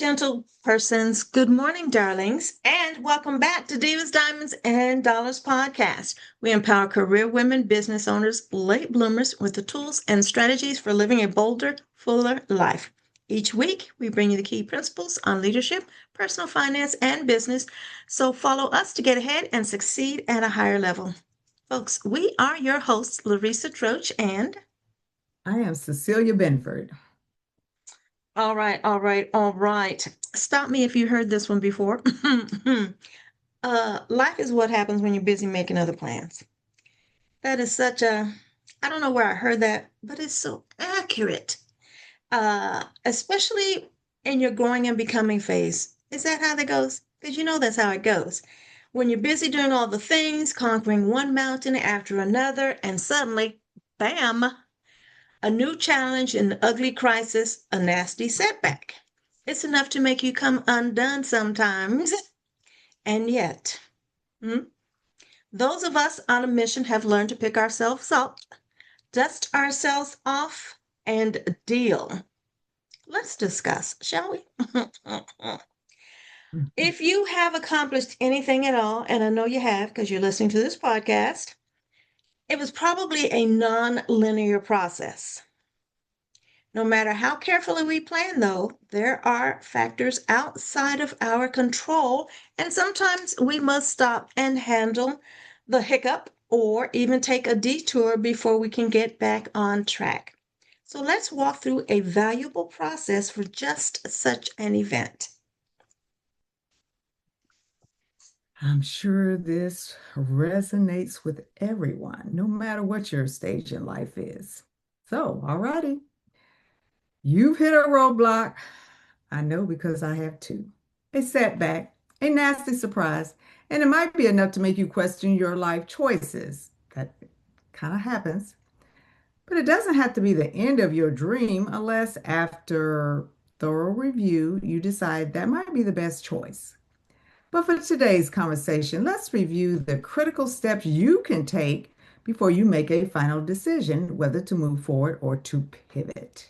Gentle persons, good morning, darlings, and welcome back to Divas, Diamonds, and Dollars podcast. We empower career women, business owners, late bloomers with the tools and strategies for living a bolder, fuller life. Each week, we bring you the key principles on leadership, personal finance, and business. So follow us to get ahead and succeed at a higher level. Folks, we are your hosts, Larisa Troche and I am Cecilia Benford. all right. Stop me if you heard this one before. Life is what happens when you're busy making other plans. That is such a, I don't know where I heard that, but it's so accurate. Especially in your growing and becoming phase. Is that how that goes? Because you know that's how it goes. When you're busy doing all the things, conquering one mountain after another, and suddenly, bam, a new challenge, an ugly crisis, a nasty setback. It's enough to make you come undone sometimes. And yet, hmm, those of us on a mission have learned to pick ourselves up, dust ourselves off, and deal. Let's discuss, shall we? If you have accomplished anything at all, and I know you have because you're listening to this podcast, it was probably a non linear process. No matter how carefully we plan, though, there are factors outside of our control, and sometimes we must stop and handle the hiccup or even take a detour before we can get back on track. So let's walk through a valuable process for just such an event. I'm sure this resonates with everyone, no matter what your stage in life is. So, alrighty, you've hit a roadblock. I know because I have too. A setback, a nasty surprise, and it might be enough to make you question your life choices. That kind of happens. But it doesn't have to be the end of your dream unless after thorough review, you decide that might be the best choice. But for today's conversation, let's review the critical steps you can take before you make a final decision whether to move forward or to pivot.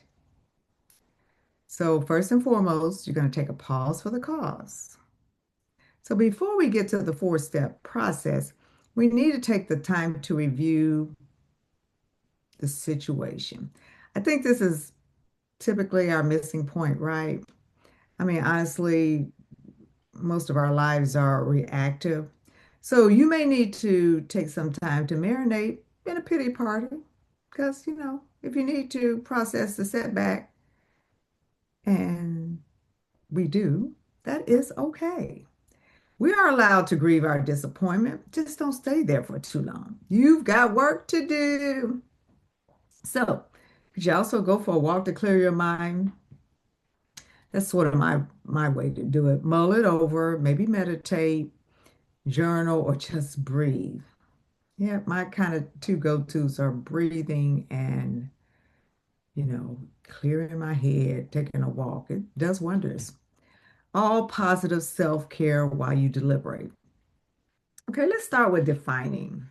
So, first and foremost, you're going to take a pause for the cause. So, before we get to the four-step process, we need to take the time to review the situation. I think this is typically our missing point, right? I mean, honestly, most of our lives are reactive. So you may need to take some time to marinate in a pity party because, if you need to process the setback, and we do, that is okay. We are allowed to grieve our disappointment. Just don't stay there for too long. You've got work to do. So, could you also go for a walk to clear your mind? That's sort of my way to do it. Mull it over, maybe meditate, journal, or just breathe. Yeah, my kind of two go-tos are breathing and, clearing my head, taking a walk. It does wonders. All positive self-care while you deliberate. Okay, let's start with defining.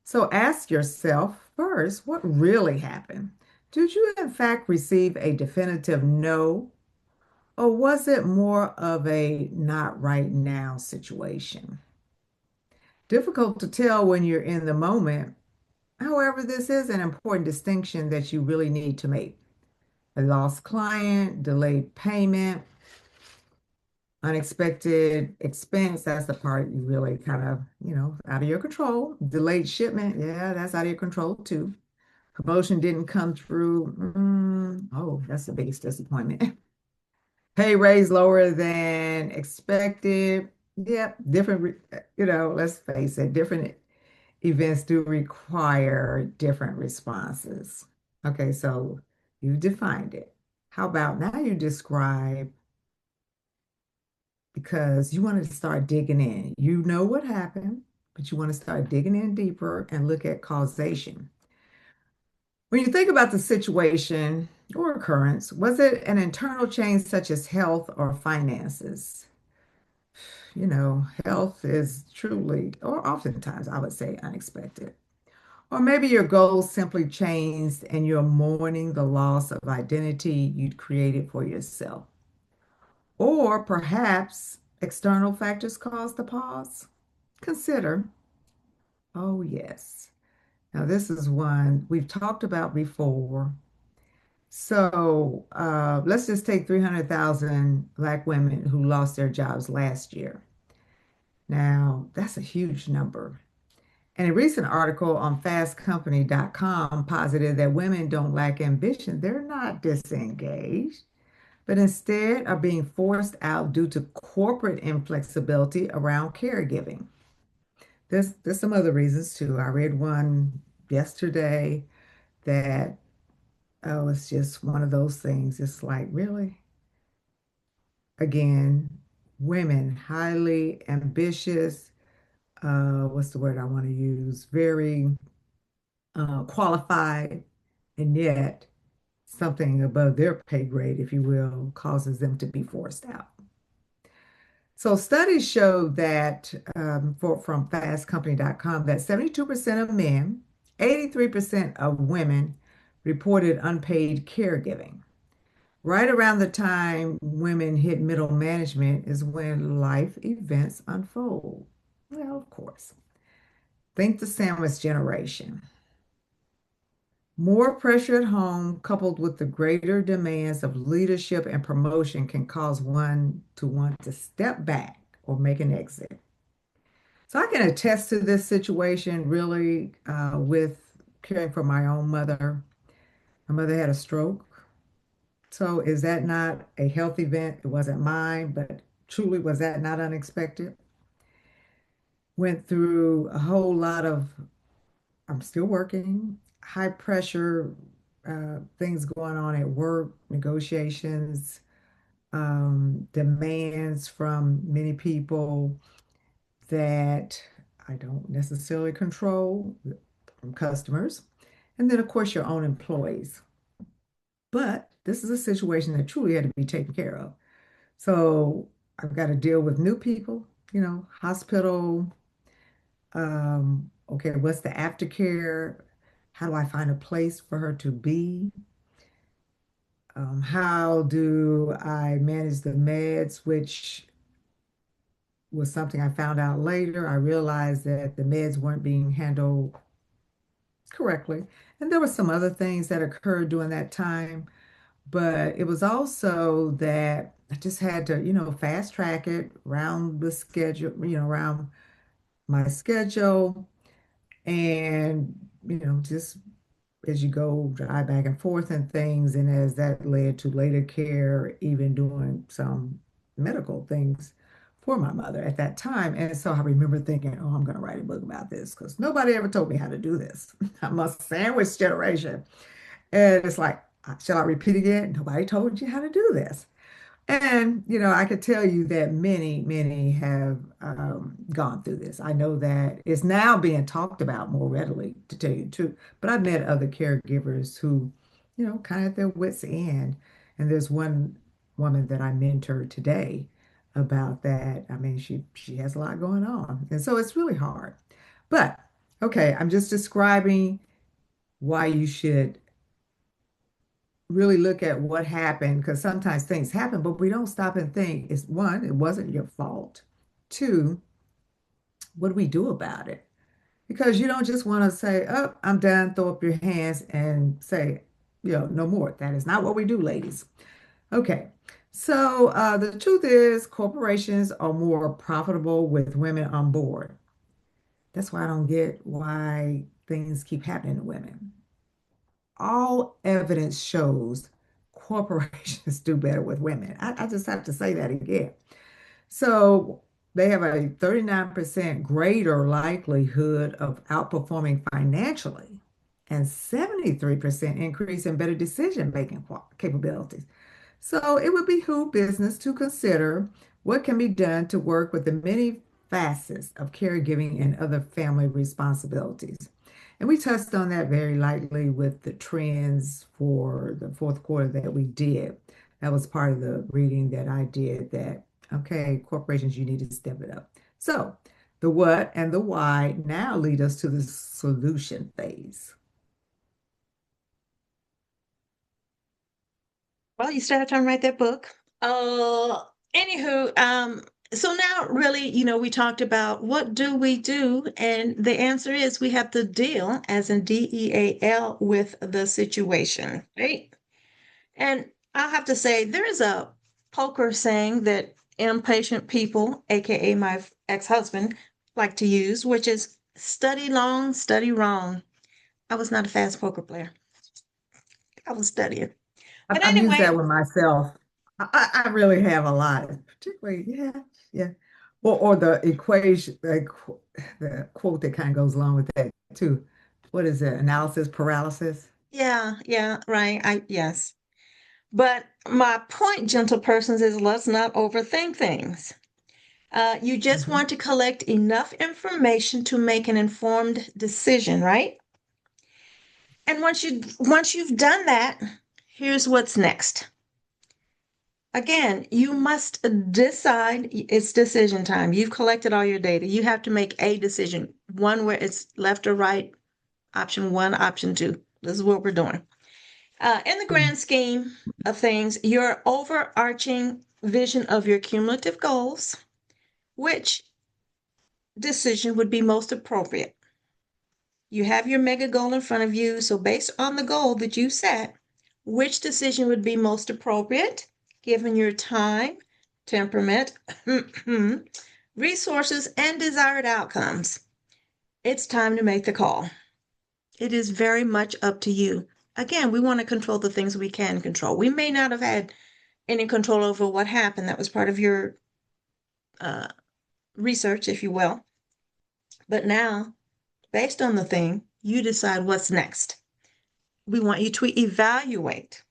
So ask yourself first, what really happened? Did you in fact receive a definitive no, or was it more of a not right now situation? Difficult to tell when you're in the moment. However, this is an important distinction that you really need to make. A lost client, delayed payment, unexpected expense, that's the part you really kind of, out of your control. Delayed shipment, yeah, that's out of your control too. Promotion didn't come through. Oh, that's the biggest disappointment. Pay raise lower than expected. Yep, different, let's face it, different events do require different responses. Okay, so you defined it. How about now you describe, because you wanted to start digging in. You know what happened, but you want to start digging in deeper and look at causation. When you think about the situation or occurrence, was it an internal change such as health or finances? Health is truly, or oftentimes I would say, unexpected. Or maybe your goals simply changed and you're mourning the loss of identity you'd created for yourself. Or perhaps external factors cause the pause. Consider, oh, yes. Now, this is one we've talked about before. So let's just take 300,000 Black women who lost their jobs last year. Now, that's a huge number. And a recent article on fastcompany.com posited that women don't lack ambition. They're not disengaged, but instead are being forced out due to corporate inflexibility around caregiving. There's some other reasons too. I read one yesterday that, oh, it's just one of those things. It's like, really? Again, women, highly ambitious, what's the word I want to use? Very qualified, and yet something above their pay grade, if you will, causes them to be forced out. So studies show that from fastcompany.com that 72% of men, 83% of women reported unpaid caregiving. Right around the time women hit middle management is when life events unfold. Well, of course. Think the sandwich generation. More pressure at home, coupled with the greater demands of leadership and promotion, can cause one to want to step back or make an exit. So I can attest to this situation really with caring for my own mother. My mother had a stroke. So is that not a health event? It wasn't mine, but truly was that not unexpected? Went through a whole lot of, I'm still working, high pressure things going on at work, negotiations, demands from many people that I don't necessarily control, from customers, and then, of course, your own employees. But this is a situation that truly had to be taken care of. So I've got to deal with new people, hospital. Okay, what's the aftercare? How do I find a place for her to be? How do I manage the meds, which was something I found out later. I realized that the meds weren't being handled correctly. And there were some other things that occurred during that time, but it was also that I just had to, fast track it around the schedule, around my schedule and, just as you go drive back and forth and things, and as that led to later care, even doing some medical things for my mother at that time. And so I remember thinking, oh, I'm going to write a book about this because nobody ever told me how to do this. I'm a sandwich generation. And it's like, shall I repeat again? Nobody told you how to do this. And, I could tell you that many, many have gone through this. I know that it's now being talked about more readily, to tell you the truth. But I've met other caregivers who, kind of at their wits' end. And there's one woman that I mentored today about that. I mean, she has a lot going on. And so it's really hard. But okay, I'm just describing why you should really look at what happened because sometimes things happen, but we don't stop and think. It's one, it wasn't your fault. Two, what do we do about it? Because you don't just want to say, oh, I'm done, throw up your hands and say, no more. That is not what we do, ladies. Okay. So the truth is, corporations are more profitable with women on board. That's why I don't get why things keep happening to women. All evidence shows corporations do better with women. I just have to say that again. So they have a 39% greater likelihood of outperforming financially and 73% increase in better decision-making capabilities. So it would behoove business to consider what can be done to work with the many facets of caregiving and other family responsibilities. And we touched on that very lightly with the trends for the fourth quarter that we did. That was part of the reading that I did that, okay, corporations, you need to step it up. So the what and the why now lead us to the solution phase. Well, you started trying to write that book. Anywho, so now really, we talked about what do we do, and the answer is we have to deal, as in DEAL, with the situation, right? And I'll have to say there is a poker saying that impatient people, aka my ex-husband, like to use, which is study long, study wrong. I was not a fast poker player. I was studying. But I've used anyway, that with myself. I really have a lot, particularly, yeah, yeah. Or the equation, the quote that kind of goes along with that too. What is it? Analysis paralysis. yeah, yeah, right. Yes. But my point, gentle persons, is let's not overthink things. You just Mhm. want to collect enough information to make an informed decision, right? And once you've done that, here's what's next. Again, you must decide. It's decision time. You've collected all your data. You have to make a decision, one where it's left or right, option one, option two. This is what we're doing. In the grand scheme of things, your overarching vision of your cumulative goals, which decision would be most appropriate? You have your mega goal in front of you. So, based on the goal that you set, which decision would be most appropriate given your time, temperament, resources, and desired outcomes? It's time to make the call. It is very much up to you. Again, we want to control the things we can control. We may not have had any control over what happened. That was part of your uh, research, if you will. But now, based on the thing, you decide what's next. We want you to evaluate.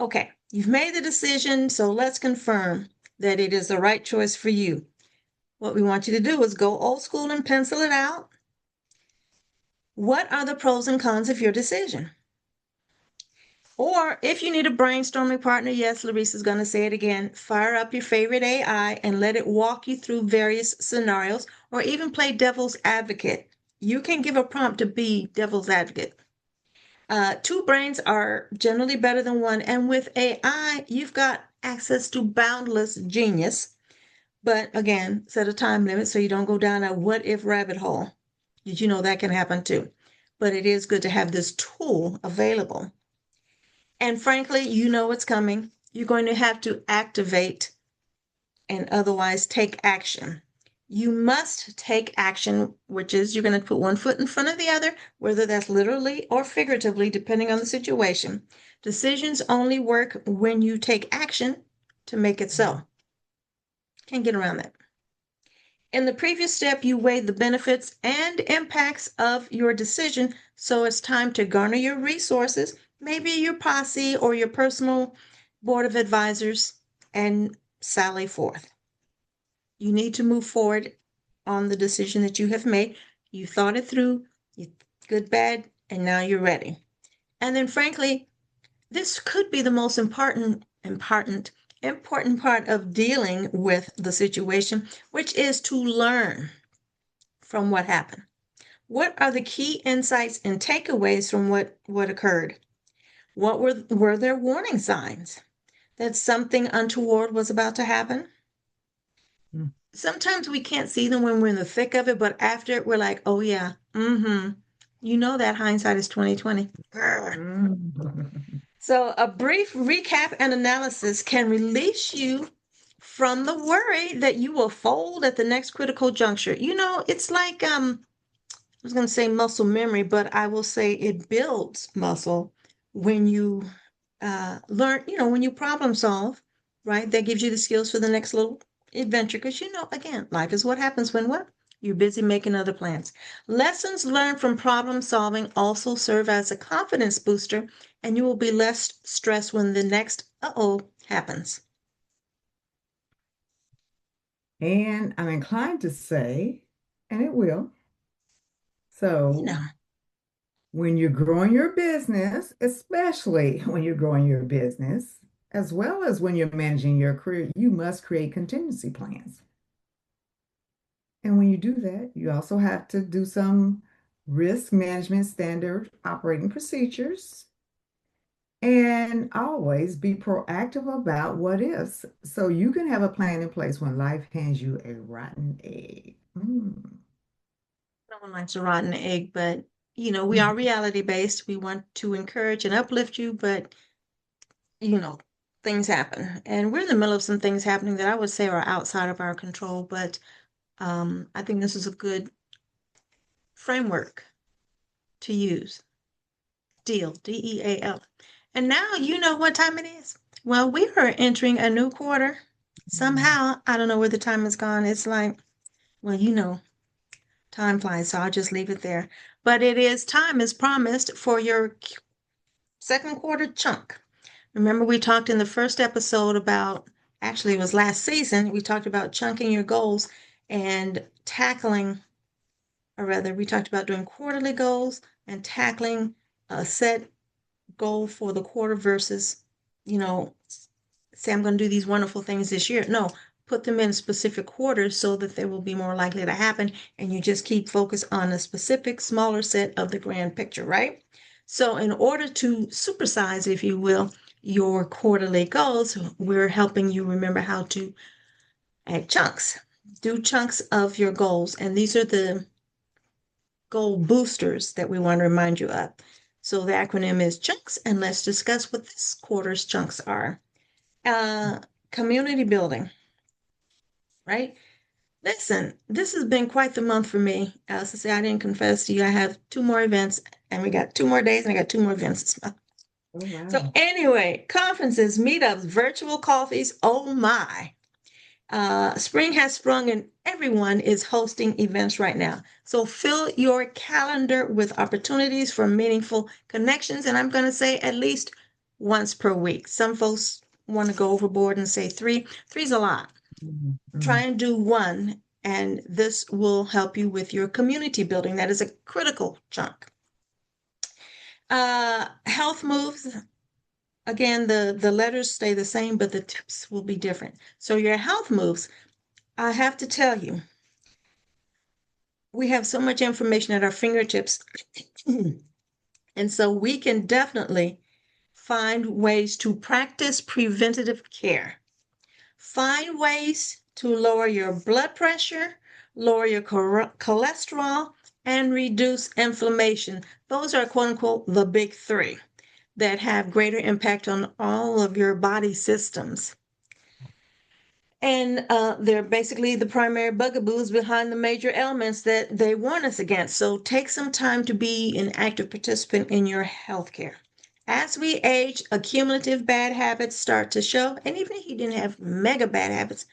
Okay, you've made the decision, so let's confirm that it is the right choice for you. What we want you to do is go old school and pencil it out. What are the pros and cons of your decision? Or if you need a brainstorming partner, yes, Larisa's going to say it again, fire up your favorite AI and let it walk you through various scenarios or even play devil's advocate. You can give a prompt to be devil's advocate. Two brains are generally better than one. And with AI, you've got access to boundless genius. But again, set a time limit so you don't go down a what if rabbit hole. Did you know that can happen too? But it is good to have this tool available. And frankly, you know what's coming. You're going to have to activate and otherwise take action. You must take action, which is you're going to put one foot in front of the other, whether that's literally or figuratively, depending on the situation. Decisions only work when you take action to make it so. Can't get around that. In the previous step, you weighed the benefits and impacts of your decision, so it's time to garner your resources, maybe your posse or your personal board of advisors, and sally forth. You need to move forward on the decision that you have made. You thought it through, you, good, bad, and now you're ready. And then, frankly, this could be the most important part of dealing with the situation, which is to learn from what happened. What are the key insights and takeaways from what occurred? What were there warning signs that something untoward was about to happen? Mm. Sometimes we can't see them when we're in the thick of it, but after it, we're like, oh yeah, mm-hmm. You know that hindsight is 2020. Mm. So a brief recap and analysis can release you from the worry that you will fold at the next critical juncture. It's like I was going to say muscle memory, but I will say it builds muscle when you learn, when you problem solve, right? That gives you the skills for the next little adventure. Because, again, life is what happens when what? You're busy making other plans. Lessons learned from problem solving also serve as a confidence booster, and you will be less stressed when the next uh-oh happens. And I'm inclined to say, and it will. You So know, when you're growing your business, especially when you're growing your business, as well as when you're managing your career, you must create contingency plans. And when you do that, you also have to do some risk management standard operating procedures. And always be proactive about what ifs so you can have a plan in place when life hands you a rotten egg. Mm. No one likes a rotten egg, but we are reality based. We want to encourage and uplift you, but you know, things happen. And we're in the middle of some things happening that I would say are outside of our control, but I think this is a good framework to use. Deal, DEAL. And now you know what time it is. Well, we are entering a new quarter. Somehow, I don't know where the time has gone. It's like, well, time flies, so I'll just leave it there. But it is time as promised for your second quarter chunk. Remember, we talked in the first episode about, actually, it was last season, we talked about chunking your goals and tackling, or rather, we talked about doing quarterly goals and tackling a set goal for the quarter versus, you know, say, I'm going to do these wonderful things this year. No, put them in specific quarters so that they will be more likely to happen. And you just keep focused on a specific smaller set of the grand picture, right? So, in order to supersize, if you will, your quarterly goals, we're helping you remember how to add chunks. Do chunks of your goals. And these are the goal boosters that we want to remind you of. So the acronym is chunks, and let's discuss what this quarter's chunks are. Uh, Community building, right? Listen, this has been quite the month for me. As I say, I didn't confess to you. I have two more events, and we got 2 more days, and I got 2 more events this month. Oh, So wow. anyway, conferences, meetups, virtual coffees. Oh my. Spring has sprung and everyone is hosting events right now. So fill your calendar with opportunities for meaningful connections. And I'm going to say at least once per week. Some folks want to go overboard and say three. Three's a lot. Try Mhm. and do one, and this will help you with your community building. That is a critical chunk. Health moves. Again, the letters stay the same, but the tips will be different. So your health moves, I have to tell you, we have so much information at our fingertips. And so we can definitely find ways to practice preventative care. Find ways to lower your blood pressure, lower your cholesterol, and reduce inflammation. Those are quote unquote the big three that have greater impact on all of your body systems. And they're basically the primary bugaboos behind the major ailments that they warn us against. So take some time to be an active participant in your healthcare. As we age, accumulative bad habits start to show. And even if you didn't have mega bad habits,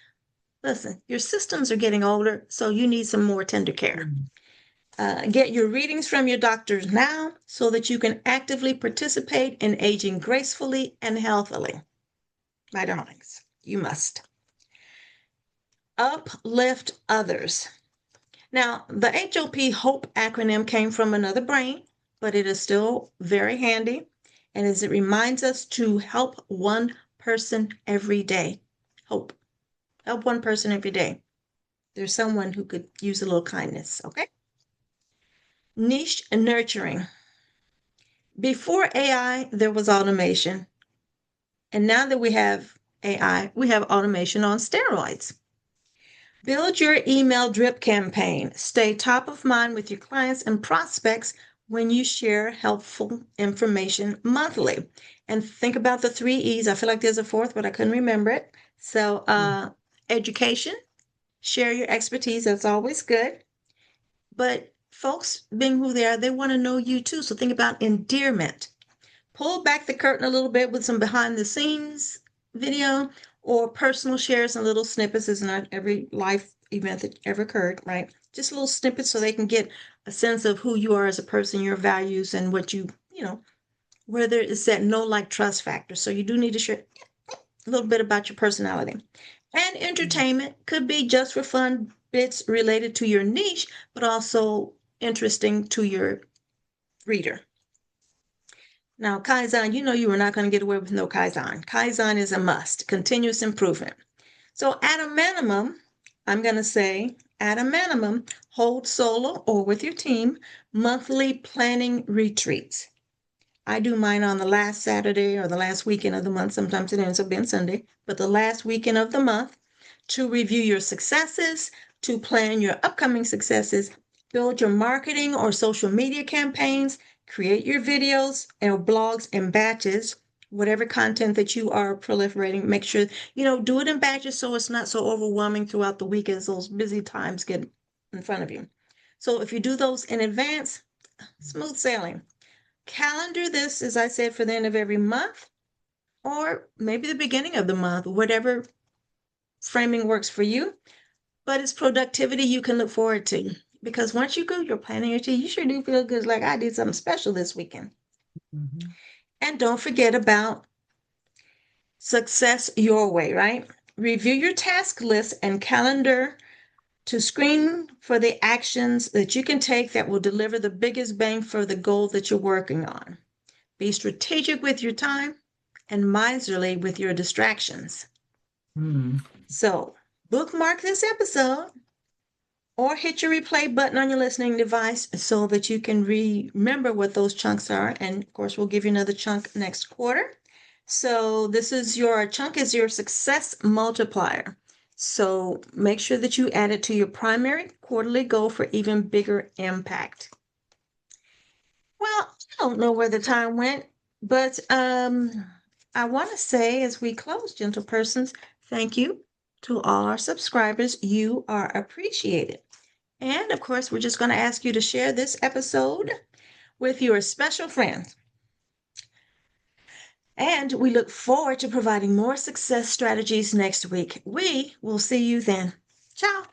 listen, your systems are getting older, so you need some more tender care. Mhm. Get your readings from your doctors now so that you can actively participate in aging gracefully and healthily. My darlings, you must. Uplift others. Now, the HOP HOPE acronym came from another brain, but it is still very handy. And as it reminds us to help one person every day. Hope. Help one person every day. There's someone who could use a little kindness, okay? Niche nurturing. Before AI, there was automation. And now that we have AI, we have automation on steroids. Build your email drip campaign. Stay top of mind with your clients and prospects when you share helpful information monthly. And think about the 3 E's. I feel like there's a fourth, but I couldn't remember it. So, education, share your expertise. That's always good. But folks, being who they are, they want to know you too. So think about endearment. Pull back the curtain a little bit with some behind the scenes video or personal shares and little snippets. Is not every life event that ever occurred, right? Just little snippets so they can get a sense of who you are as a person, your values, and what where there is that know like trust factor. So you do need to share a little bit about your personality. And entertainment could be just for fun bits related to your niche, but also interesting to your reader. Now, Kaizen, you know you are not going to get away with no Kaizen. Kaizen is a must, continuous improvement. So, at a minimum, I'm going to say, at a minimum, hold solo or with your team monthly planning retreats. I do mine on the last Saturday or the last weekend of the month. Sometimes it ends up being Sunday, but the last weekend of the month to review your successes, to plan your upcoming successes, build your marketing or social media campaigns, create your videos or blogs in batches, whatever content that you are proliferating. Make sure, do it in batches so it's not so overwhelming throughout the week as those busy times get in front of you. So if you do those in advance, smooth sailing. Calendar this, as I said, for the end of every month or maybe the beginning of the month, whatever framing works for you. But it's productivity you can look forward to because once you go, you're planning your tea, you sure do feel good. Like I did something special this weekend. Mhm. And don't forget about success your way, right? Review your task list and calendar to screen for the actions that you can take that will deliver the biggest bang for the goal that you're working on. Be strategic with your time and miserly with your distractions. Mm. So, bookmark this episode or hit your replay button on your listening device so that you can remember what those chunks are. And of course, we'll give you another chunk next quarter. So, this is your chunk is your success multiplier. So, make sure that you add it to your primary quarterly goal for even bigger impact. Well, I don't know where the time went, but I want to say as we close, gentle persons, thank you to all our subscribers. You are appreciated. And of course, we're just going to ask you to share this episode with your special friends. And we look forward to providing more success strategies next week. We will see you then. Ciao.